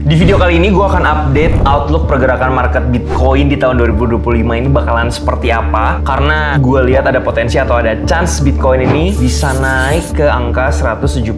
Di video kali ini gue akan update outlook pergerakan market Bitcoin di tahun 2025 ini bakalan seperti apa. Karena gue lihat ada potensi atau ada chance Bitcoin ini bisa naik ke angka 170.000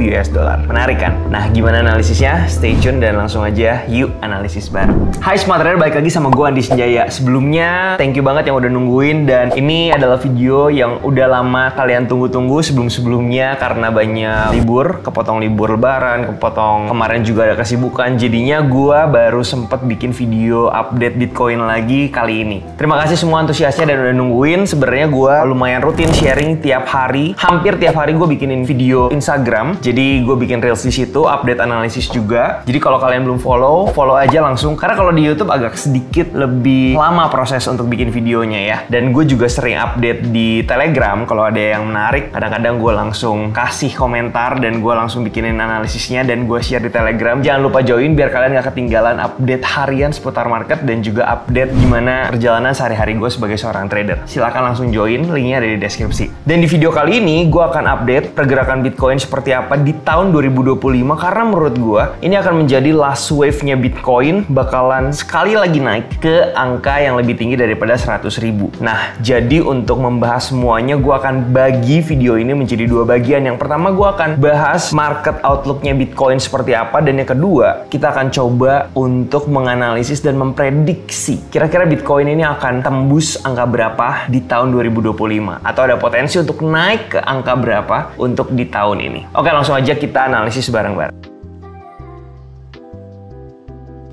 US dollar. Menarik kan? Nah, gimana analisisnya? Stay tune dan langsung aja yuk analisis bareng. Hai Smart Trader, balik lagi sama gue Andi Senjaya. Sebelumnya, thank you banget yang udah nungguin, dan ini adalah video yang udah lama kalian tunggu-tunggu sebelum-sebelumnya karena banyak libur, kepotong libur lebaran, kepotong kemarin juga ada kesibukan. Jadinya gue baru sempet bikin video update Bitcoin lagi kali ini. Terima kasih semua antusiasnya dan udah nungguin. Sebenarnya gue lumayan rutin sharing tiap hari, hampir tiap hari gue bikinin video Instagram. Jadi gue bikin reels di situ, update analisis juga. Jadi kalau kalian belum follow aja langsung. Karena kalau di YouTube agak sedikit lebih lama proses untuk bikin videonya ya. Dan gue juga sering update di Telegram kalau ada yang menarik. Kadang-kadang gue langsung kasih komentar dan gue langsung bikinin analisisnya dan gue share di Telegram. Jangan lupa join biar kalian gak ketinggalan update harian seputar market dan juga update gimana perjalanan sehari-hari gue sebagai seorang trader. Silahkan langsung join, linknya ada di deskripsi. Dan di video kali ini gue akan update pergerakan Bitcoin seperti apa di tahun 2025 karena menurut gue ini akan menjadi last wave-nya Bitcoin, bakalan sekali lagi naik ke angka yang lebih tinggi daripada 100.000. Nah, jadi untuk membahas semuanya gue akan bagi video ini menjadi dua bagian. Yang pertama gue akan bahas market outlook-nya Bitcoin seperti apa, dan yang kedua kita akan coba untuk menganalisis dan memprediksi kira-kira Bitcoin ini akan tembus angka berapa di tahun 2025 atau ada potensi untuk naik ke angka berapa untuk di tahun ini. Oke, langsung aja kita analisis bareng-bareng.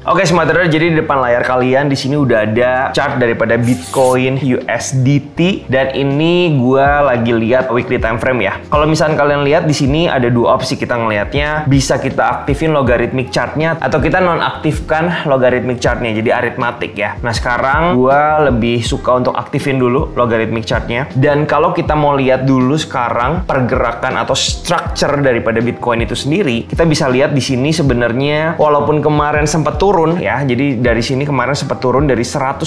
Oke Smart Trader, jadi di depan layar kalian di sini udah ada chart daripada Bitcoin USDT, dan ini gue lagi lihat weekly time frame ya. Kalau misalnya kalian lihat di sini ada dua opsi kita ngelihatnya, bisa kita aktifin logarithmic chartnya atau kita nonaktifkan logarithmic chartnya, jadi aritmatik ya. Nah sekarang gue lebih suka untuk aktifin dulu logarithmic chartnya, dan kalau kita mau lihat dulu sekarang pergerakan atau structure daripada Bitcoin itu sendiri, kita bisa lihat di sini sebenarnya walaupun kemarin sempat turun ya, jadi dari sini kemarin sempat turun dari 108.000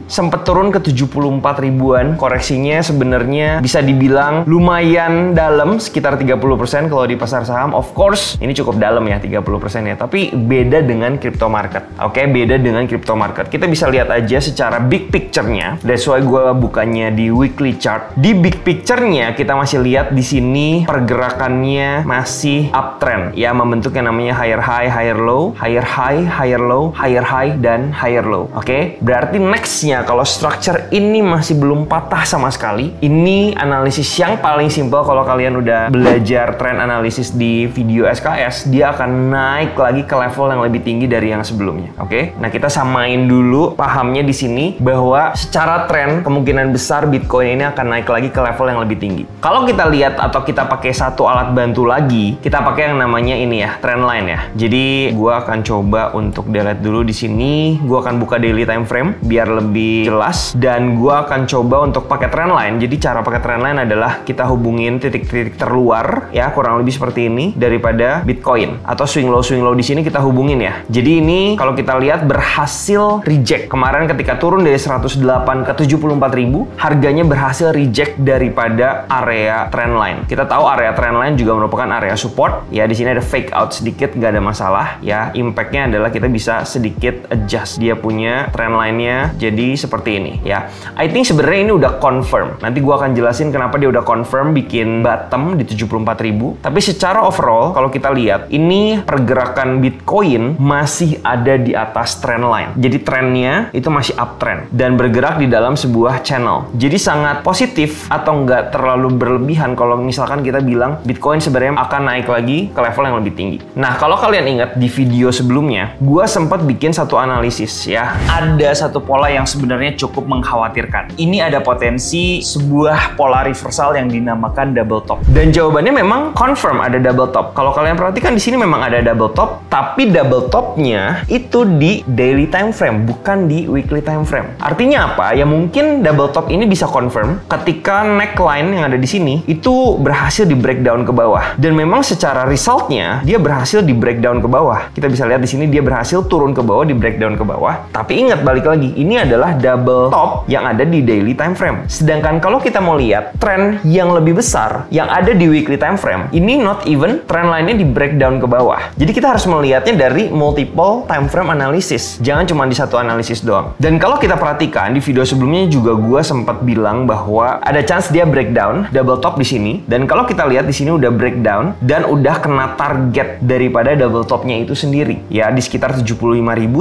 sempat turun ke 74 ribuan. Koreksinya sebenarnya bisa dibilang lumayan dalam, sekitar 30% kalau di pasar saham. Of course ini cukup dalam ya, 30% ya, tapi beda dengan crypto market. Oke, beda dengan crypto market. Kita bisa lihat aja secara big picture-nya. That's why gue bukannya di weekly chart. Di big picture-nya kita masih lihat di sini pergerakannya masih uptrend ya, membentuk yang namanya higher high, higher low, higher high, higher low, higher high, dan higher low. Oke, berarti nextnya kalau structure ini masih belum patah sama sekali, ini analisis yang paling simple. Kalau kalian udah belajar trend analisis di video SKS, dia akan naik lagi ke level yang lebih tinggi dari yang sebelumnya. Oke, nah kita samain dulu pahamnya di sini bahwa secara trend kemungkinan besar Bitcoin ini akan naik lagi ke level yang lebih tinggi. Kalau kita lihat atau kita pakai satu alat bantu lagi, kita pakai yang namanya ini ya, trend line ya. Jadi gua akan coba untuk delete dulu di sini. Gua akan buka daily time frame biar lebih jelas, dan gua akan coba untuk pakai trend line. Jadi cara pakai trend line adalah kita hubungin titik-titik terluar ya, kurang lebih seperti ini daripada Bitcoin, atau swing low di sini kita hubungin ya. Jadi ini kalau kita lihat berhasil reject. Kemarin ketika turun dari 108 ke 74.000, harganya berhasil reject daripada area trend line. Kita tahu area trend line juga merupakan area support ya. Di sini ada fake out sedikit, nggak ada masalah ya. Impactnya adalah kita bisa sedikit adjust dia punya trend line-nya jadi seperti ini ya. I think sebenarnya ini udah confirm. Nanti gua akan jelasin kenapa dia udah confirm bikin bottom di 74.000. Tapi secara overall kalau kita lihat ini pergerakan Bitcoin masih ada di atas trend line. Jadi trennya itu masih uptrend dan bergerak di dalam sebuah channel. Jadi sangat positif atau nggak terlalu berlebihan kalau misalkan kita bilang Bitcoin sebenarnya akan naik lagi ke level yang lebih tinggi. Nah, kalau kalian ingat di video sebelumnya, gue sempat bikin satu analisis ya. Ada satu pola yang sebenarnya cukup mengkhawatirkan. Ini ada potensi sebuah pola reversal yang dinamakan double top. Dan jawabannya memang confirm ada double top. Kalau kalian perhatikan di sini memang ada double top, tapi double topnya itu di daily time frame, bukan di weekly time frame. Artinya apa? Ya mungkin double top ini bisa confirm ketika neckline yang ada di sini itu berhasil di breakdown ke bawah. Dan memang secara resultnya dia berhasil di breakdown ke bawah. Kita bisa lihat di sini dia berhasil berhasil turun ke bawah, di breakdown ke bawah. Tapi ingat, balik lagi, ini adalah double top yang ada di daily time frame. Sedangkan kalau kita mau lihat tren yang lebih besar yang ada di weekly time frame, ini not even trend line-nya di breakdown ke bawah. Jadi kita harus melihatnya dari multiple time frame analysis. Jangan cuma di satu analisis doang. Dan kalau kita perhatikan di video sebelumnya juga gue sempat bilang bahwa ada chance dia breakdown, double top di sini. Dan kalau kita lihat di sini udah breakdown dan udah kena target daripada double topnya itu sendiri. Ya, di sekitar 75.000,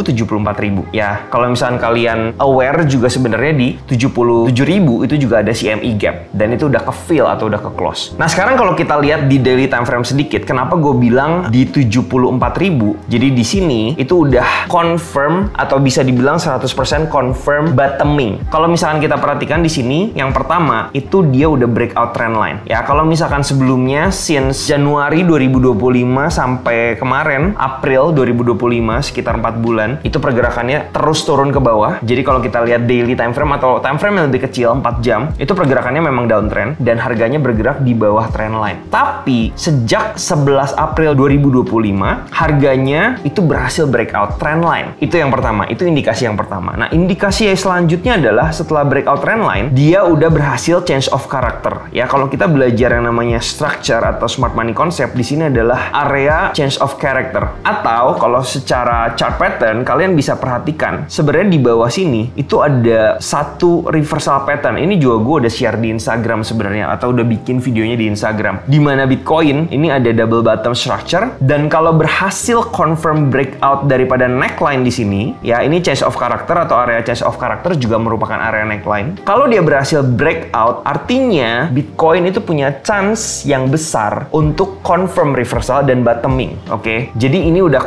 74.000. Ya, kalau misalnya kalian aware juga sebenarnya di 77.000 itu juga ada CME gap. Dan itu udah ke-fill atau udah ke-close. Nah, sekarang kalau kita lihat di daily time frame sedikit, kenapa gue bilang di 74.000? Jadi di sini itu udah confirm atau bisa dibilang 100% confirm bottoming. Kalau misalkan kita perhatikan di sini, yang pertama itu dia udah breakout trend line. Ya, kalau misalkan sebelumnya since Januari 2025 sampai kemarin April 2025 sekitar 4 bulan itu pergerakannya terus turun ke bawah. Jadi kalau kita lihat daily time frame atau time frame yang lebih kecil 4 jam, itu pergerakannya memang downtrend dan harganya bergerak di bawah trend line. Tapi sejak 11 April 2025 harganya itu berhasil breakout trend line. Itu yang pertama, itu indikasi yang pertama. Nah, indikasi yang selanjutnya adalah setelah breakout trend line, dia udah berhasil change of character. Ya, kalau kita belajar yang namanya structure atau smart money concept, di sini adalah area change of character. Atau kalau secara chart pattern, kalian bisa perhatikan sebenarnya di bawah sini itu ada satu reversal pattern. Ini juga gue udah share di Instagram sebenarnya, atau udah bikin videonya di Instagram. Di mana Bitcoin ini ada double bottom structure, dan kalau berhasil confirm breakout daripada neckline di sini, ya ini change of character atau area change of character juga merupakan area neckline. Kalau dia berhasil breakout, artinya Bitcoin itu punya chance yang besar untuk confirm reversal dan bottoming. Oke, jadi ini udah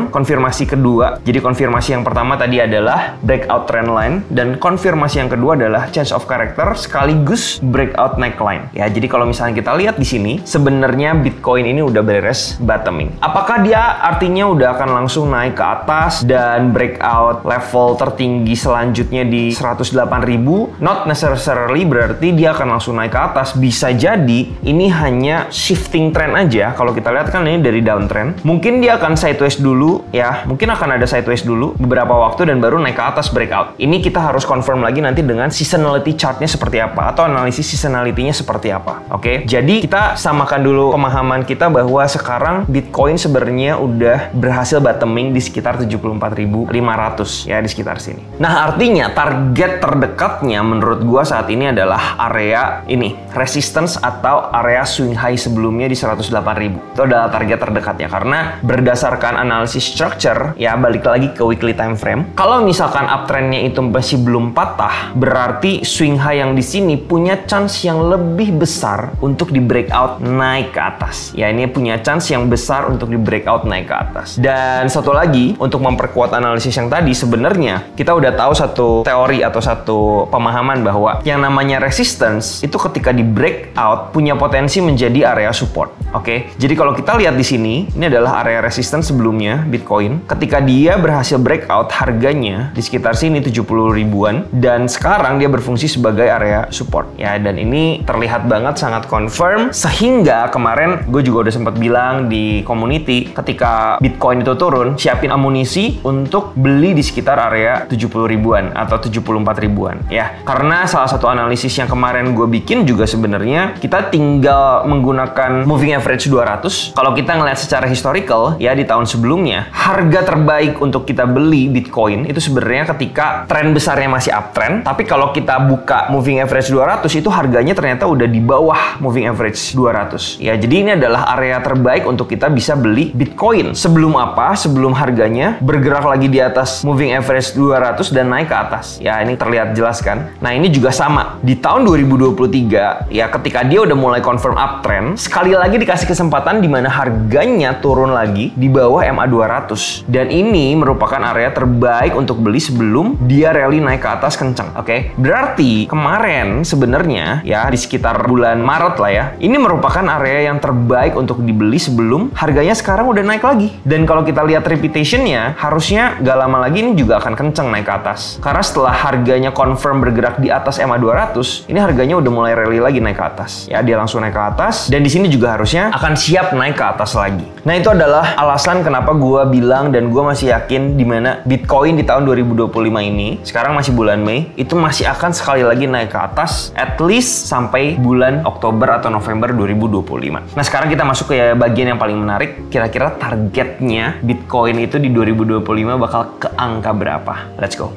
konfirmasi kedua. Jadi konfirmasi yang pertama tadi adalah breakout trend line, dan konfirmasi yang kedua adalah change of character sekaligus breakout neckline. Ya, jadi kalau misalnya kita lihat di sini, sebenarnya Bitcoin ini udah beres bottoming. Apakah dia artinya udah akan langsung naik ke atas dan breakout level tertinggi selanjutnya di 108.000? Not necessarily berarti dia akan langsung naik ke atas. Bisa jadi ini hanya shifting trend aja. Kalau kita lihat kan ini dari downtrend. Mungkin dia akan sideways dulu ya. Mungkin akan ada sideways dulu beberapa waktu dan baru naik ke atas breakout. Ini kita harus confirm lagi nanti dengan seasonality chartnya seperti apa atau analisis seasonality-nya seperti apa. Oke, jadi kita samakan dulu pemahaman kita bahwa sekarang Bitcoin sebenarnya udah berhasil bottoming di sekitar 74.500 ya, di sekitar sini. Nah, artinya target terdekatnya menurut gua saat ini adalah area ini, resistance atau area swing high sebelumnya di 108.000. Itu adalah target terdekatnya, karena berdasarkan analisis structure ya, balik lagi ke weekly time frame. Kalau misalkan uptrendnya itu masih belum patah, berarti swing high yang di sini punya chance yang lebih besar untuk di breakout naik ke atas. Ya, ini punya chance yang besar untuk di breakout naik ke atas. Dan satu lagi, untuk memperkuat analisis yang tadi, sebenarnya kita udah tahu satu teori atau satu pemahaman bahwa yang namanya resistance itu ketika di breakout punya potensi menjadi area support. Oke, jadi kalau kita lihat di sini, ini adalah area resistance sebelumnya Bitcoin. Ketika dia berhasil breakout, harganya di sekitar sini 70 ribuan, dan sekarang dia berfungsi sebagai area support. Ya, dan ini terlihat banget sangat confirm, sehingga kemarin gue juga udah sempat bilang di community, ketika Bitcoin itu turun, siapin amunisi untuk beli di sekitar area 70 ribuan atau 74 ribuan ya. Karena salah satu analisis yang kemarin gue bikin juga sebenarnya kita tinggal menggunakan moving average 200. Kalau kita ngeliat secara historical ya, di tahun sebelumnya harga terbaik untuk kita beli Bitcoin itu sebenarnya ketika tren besarnya masih uptrend, tapi kalau kita buka moving average 200 itu harganya ternyata udah di bawah moving average 200 ya. Jadi ini adalah area terbaik untuk kita bisa beli Bitcoin. Sebelum apa? Sebelum harganya bergerak lagi di atas moving average 200 dan naik ke atas. Ya, ini terlihat jelas kan? Nah, ini juga sama. Di tahun 2023, ya ketika dia udah mulai confirm uptrend, sekali lagi dikasih kesempatan di mana harganya turun lagi di bawah MA 200. Dan ini merupakan area terbaik untuk beli sebelum dia rally naik ke atas kencang. Oke? Berarti kemarin sebenarnya ya di sekitar bulan Maret lah ya, ini merupakan area yang terbaik untuk dibeli sebelum harganya sekarang udah naik lagi. Dan kalau kita lihat repetition-nya, harusnya gak lama lagi ini juga akan kencang naik ke atas. Karena setelah harganya confirm bergerak di atas MA 200, ini harganya udah mulai rally lagi naik ke atas. Ya, dia langsung naik ke atas, dan di sini juga harusnya akan siap naik ke atas lagi. Nah, itu adalah alasan kenapa gue bilang bilang dan gue masih yakin dimana Bitcoin di tahun 2025 ini, sekarang masih bulan Mei, itu masih akan sekali lagi naik ke atas at least sampai bulan Oktober atau November 2025. Nah sekarang kita masuk ke bagian yang paling menarik. Kira-kira targetnya Bitcoin itu di 2025 bakal ke angka berapa? Let's go.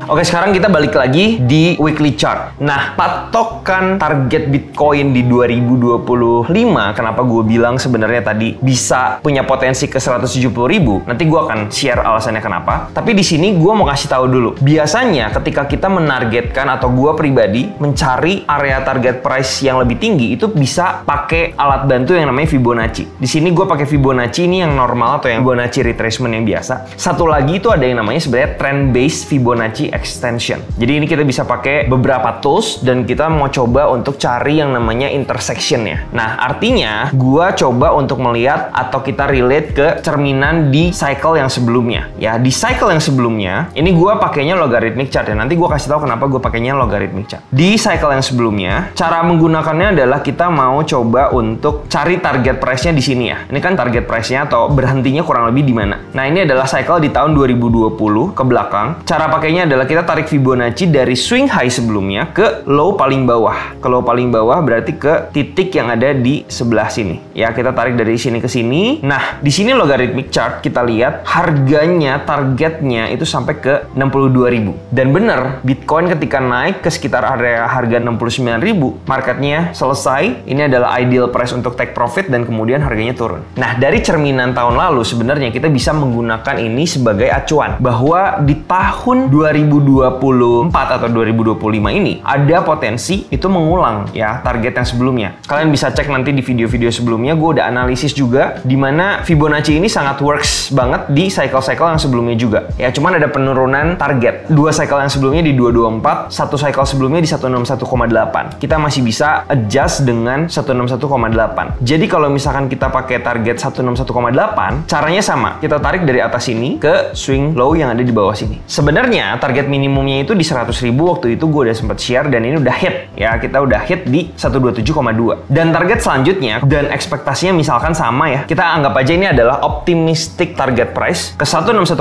Oke, sekarang kita balik lagi di weekly chart. Nah, patokan target Bitcoin di 2025, kenapa gue bilang sebenarnya tadi bisa punya potensi ke 170.000? Nanti gue akan share alasannya kenapa. Tapi di sini gue mau kasih tahu dulu. Biasanya ketika kita menargetkan atau gue pribadi mencari area target price yang lebih tinggi, itu bisa pakai alat bantu yang namanya Fibonacci. Di sini gue pakai Fibonacci ini yang normal atau yang Fibonacci retracement yang biasa. Satu lagi itu ada yang namanya sebenarnya trend based Fibonacci extension. Jadi ini kita bisa pakai beberapa tools dan kita mau coba untuk cari yang namanya intersectionnya. Nah, artinya gua coba untuk melihat atau kita relate ke cerminan di cycle yang sebelumnya. Ya, di cycle yang sebelumnya, ini gua pakainya logarithmic chart ya. Nanti gua kasih tahu kenapa gua pakainya logarithmic chart. Di cycle yang sebelumnya, cara menggunakannya adalah kita mau coba untuk cari target price-nya di sini ya. Ini kan target price-nya atau berhentinya kurang lebih di mana. Nah, ini adalah cycle di tahun 2020 ke belakang. Cara pakainya adalah kita tarik Fibonacci dari swing high sebelumnya ke low paling bawah. Ke low paling bawah berarti ke titik yang ada di sebelah sini. Ya, kita tarik dari sini ke sini. Nah, di sini logarithmic chart kita lihat harganya, targetnya itu sampai ke 62.000. Dan bener, Bitcoin ketika naik ke sekitar area harga 69.000, marketnya selesai. Ini adalah ideal price untuk take profit dan kemudian harganya turun. Nah, dari cerminan tahun lalu sebenarnya kita bisa menggunakan ini sebagai acuan bahwa di tahun 2024 atau 2025 ini ada potensi itu mengulang ya target yang sebelumnya. Kalian bisa cek nanti di video-video sebelumnya, gue udah analisis juga di mana Fibonacci ini sangat works banget di cycle-cycle yang sebelumnya juga. Ya, cuman ada penurunan target. Dua cycle yang sebelumnya di 224, satu cycle sebelumnya di 161,8. Kita masih bisa adjust dengan 161,8. Jadi kalau misalkan kita pakai target 161,8, caranya sama. Kita tarik dari atas sini ke swing low yang ada di bawah sini. Sebenarnya target minimumnya itu di 100.000, waktu itu gue udah sempat share dan ini udah hit ya, kita udah hit di 127,2. Dan target selanjutnya dan ekspektasinya misalkan sama ya, kita anggap aja ini adalah optimistic target price ke 161,8,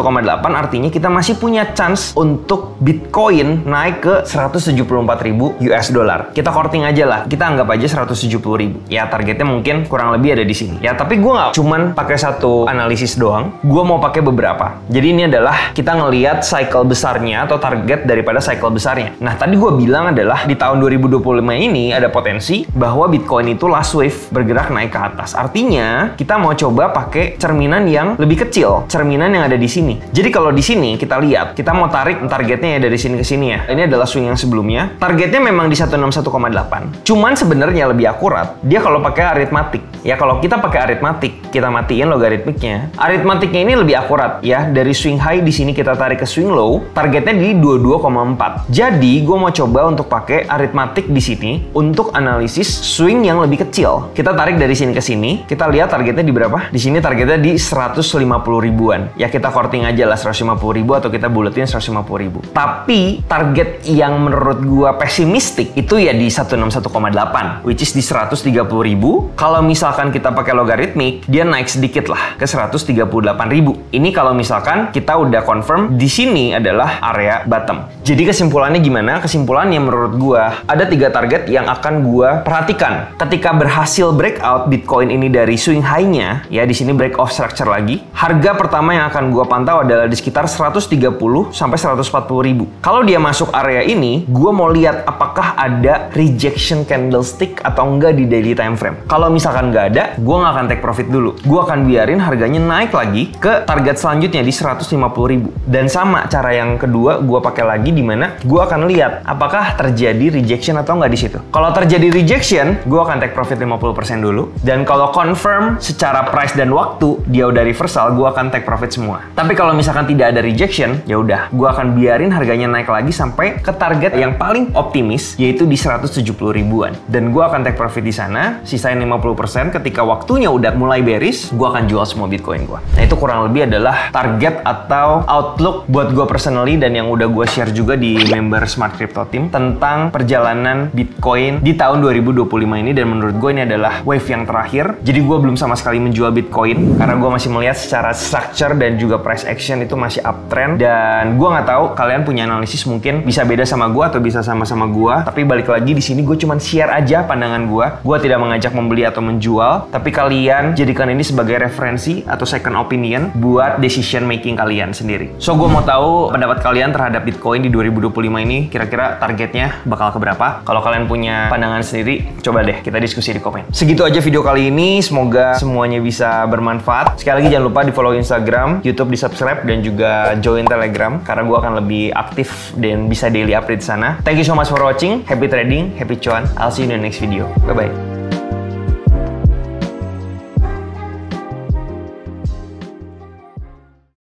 artinya kita masih punya chance untuk Bitcoin naik ke 174.000 US dollar. Kita korting aja lah, kita anggap aja 170.000 ya, targetnya mungkin kurang lebih ada di sini ya. Tapi gue nggak cuman pakai satu analisis doang, gue mau pakai beberapa. Jadi ini adalah kita ngelihat cycle besarnya atau target daripada cycle besarnya. Nah, tadi gue bilang adalah di tahun 2025 ini ada potensi bahwa Bitcoin itu last wave bergerak naik ke atas. Artinya, kita mau coba pakai cerminan yang lebih kecil, cerminan yang ada di sini. Jadi kalau di sini kita lihat, kita mau tarik targetnya ya dari sini ke sini ya. Ini adalah swing yang sebelumnya. Targetnya memang di 161,8. Cuman sebenarnya lebih akurat dia kalau pakai aritmatik. Ya, kalau kita pakai aritmatik, kita matiin logaritmiknya. Aritmatiknya ini lebih akurat ya. Dari swing high di sini kita tarik ke swing low, targetnya di 22,4. Jadi, gue mau coba untuk pakai aritmatik di sini untuk analisis swing yang lebih kecil. Kita tarik dari sini ke sini, kita lihat targetnya di berapa? Di sini targetnya di 150.000-an. Ya, kita korting aja lah 150.000 atau kita buletin 150.000. Tapi target yang menurut gue pesimistik itu ya di 161,8, which is di 130.000. Kalau misalkan kita pakai logaritmik, dia naik sedikit lah ke 138.000. Ini kalau misalkan kita udah confirm di sini adalah area bottom. Jadi kesimpulannya gimana? Kesimpulannya menurut gua ada 3 target yang akan gua perhatikan. Ketika berhasil breakout Bitcoin ini dari swing high-nya, ya di sini break off structure lagi. Harga pertama yang akan gua pantau adalah di sekitar 130 sampai 140.000. Kalau dia masuk area ini, gua mau lihat apakah ada rejection candlestick atau enggak di daily time frame. Kalau misalkan nggak ada, gua nggak akan take profit dulu. Gua akan biarin harganya naik lagi ke target selanjutnya di 150.000. Dan sama cara yang kedua, gua pakai lagi di mana gua akan lihat apakah terjadi rejection atau nggak di situ. Kalau terjadi rejection, gua akan take profit 50% dulu. Dan kalau confirm secara price dan waktu dia udah reversal, gua akan take profit semua. Tapi kalau misalkan tidak ada rejection, ya udah, gua akan biarin harganya naik lagi sampai ke target yang paling optimis, yaitu di 170.000-an. Dan gua akan take profit di sana, sisain 50%. Ketika waktunya udah mulai bearish, gua akan jual semua Bitcoin gua. Nah, itu kurang lebih adalah target atau outlook buat gua personally dan yang yang udah gue share juga di member Smart Crypto Team tentang perjalanan Bitcoin di tahun 2025 ini, dan menurut gue ini adalah wave yang terakhir. Jadi gue belum sama sekali menjual Bitcoin karena gue masih melihat secara structure dan juga price action itu masih uptrend, dan gue nggak tahu kalian punya analisis mungkin bisa beda sama gue atau bisa sama-sama gue. Tapi balik lagi di sini gue cuman share aja pandangan gue. Gue tidak mengajak membeli atau menjual, tapi kalian jadikan ini sebagai referensi atau second opinion buat decision making kalian sendiri. So gue mau tahu pendapat kalian terhadap Bitcoin di 2025 ini, kira-kira targetnya bakal keberapa? Kalau kalian punya pandangan sendiri, coba deh kita diskusi di komen. Segitu aja video kali ini, semoga semuanya bisa bermanfaat. Sekali lagi jangan lupa di follow Instagram, YouTube di subscribe, dan juga join Telegram karena gue akan lebih aktif dan bisa daily update di sana. Thank you so much for watching. Happy trading, happy cuan. I'll see you in the next video. Bye bye.